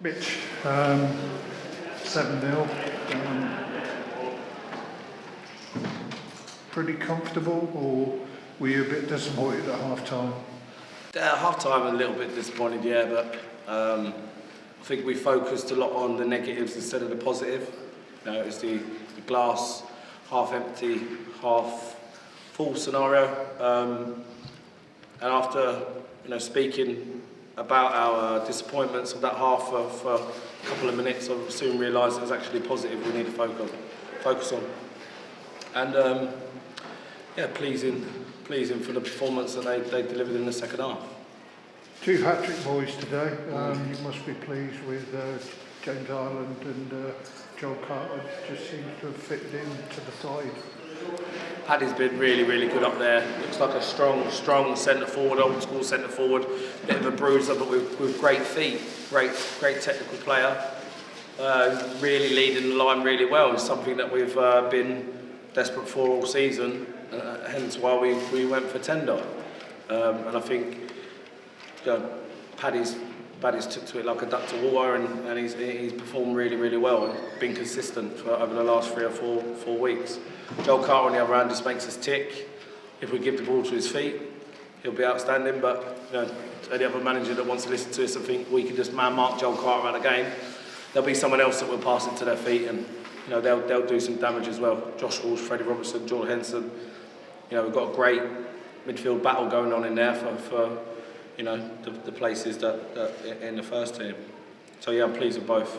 Mitch, 7-0. Pretty comfortable, or were you a bit disappointed at half-time? Half-time a little bit disappointed, yeah, but I think we focused a lot on the negatives instead of the positive. You know, it's the glass half empty, half full scenario. And after speaking about our disappointments of that half for a couple of minutes, I soon realised it was actually positive we need to focus on. And pleasing for the performance that they delivered in the second half. 2 hat-trick boys today. You must be pleased with James Ireland and Joel Carta. Just seems to have fitted into the side. Paddy's been really, really good up there. Looks like a strong centre forward, old school centre forward. Bit of a bruiser, but with great feet. Great technical player. Really leading the line really well. It's something that we've been desperate for all season. Hence why we went for tender. And I think Paddy's took to it like a duck to water, and he's performed really, really well and been consistent for over the last 3 or 4 weeks. Joel Carta on the other hand just makes us tick. If we give the ball to his feet, he'll be outstanding. But any other manager that wants to listen to us and think we can just man mark Joel Carta around the game, there'll be someone else that will pass it to their feet, and they'll do some damage as well. Josh Walsh, Freddie Robertson, Joel Henson. We've got a great midfield battle going on in there for the places that in the first team. So yeah, I'm pleased with both.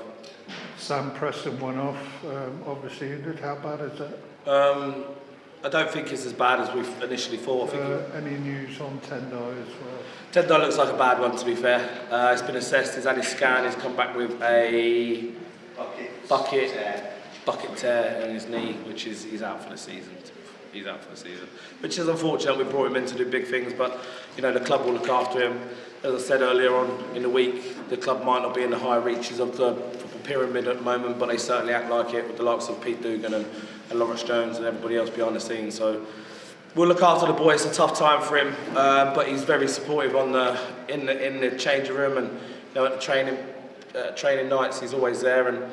Sam Preston won off, obviously injured. How bad is that? I don't think it's as bad as we initially thought. Any news on Tendai as well? Tendai looks like a bad one, to be fair. It's been assessed, he's had his scan, he's come back with a bucket tear in his knee, which is he's out for the season. He's out for the season, which is unfortunate. We brought him in to do big things, but the club will look after him. As I said earlier on in the week, the club might not be in the high reaches of the pyramid at the moment, but they certainly act like it with the likes of Pete Dugan and Lawrence Jones and everybody else behind the scenes. So we'll look after the boy. It's a tough time for him, but he's very supportive in the changing room, and at the training nights he's always there, and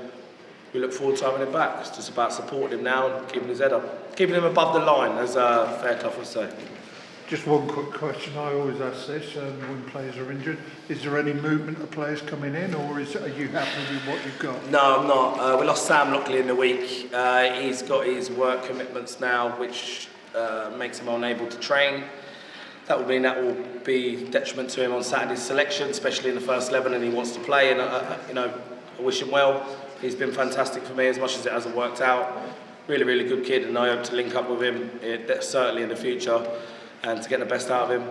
we look forward to having him back. It's just about supporting him now and keeping his head up, keeping him above the line, as Fairclough would say. Just one quick question I always ask this when players are injured. Is there any movement of players coming in, or are you happy with what you've got? No, I'm not. We lost Sam luckily in the week. He's got his work commitments now, which makes him unable to train. That would mean that will be detriment to him on Saturday's selection, especially in the first 11, and he wants to play. And I wish him well. He's been fantastic for me, as much as it hasn't worked out. Really, really good kid, and I hope to link up with him certainly in the future and to get the best out of him.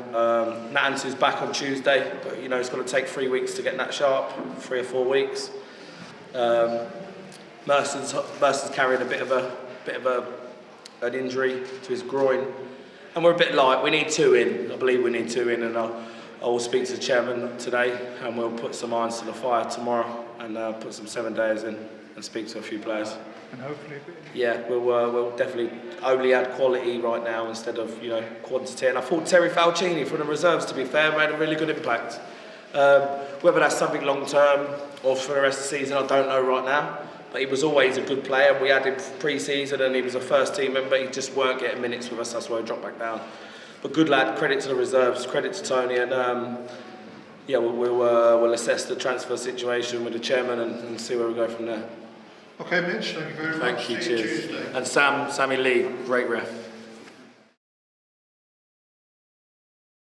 Nat Ansu's back on Tuesday, but it's going to take 3 weeks to get Nat sharp, 3 or 4 weeks. Mercer's carrying a bit of an injury to his groin, and we're a bit light. We need 2 in. I believe we need 2 in, and I will speak to the chairman today, and we'll put some irons to the fire tomorrow and put some 7 days in and speak to a few players. And hopefully we'll definitely only add quality right now instead of quantity. And I thought Terry Falcini from the reserves, to be fair, made a really good impact. Whether that's something long term or for the rest of the season, I don't know right now. But he was always a good player. We had him pre-season and he was a first team member. He just weren't getting minutes with us. That's why he dropped back down. But good lad. Credit to the reserves. Credit to Tony. And we'll assess the transfer situation with the chairman and see where we go from there. Okay, Mitch, thank you very much. Thank you, cheers. And Sammy Lee, great ref.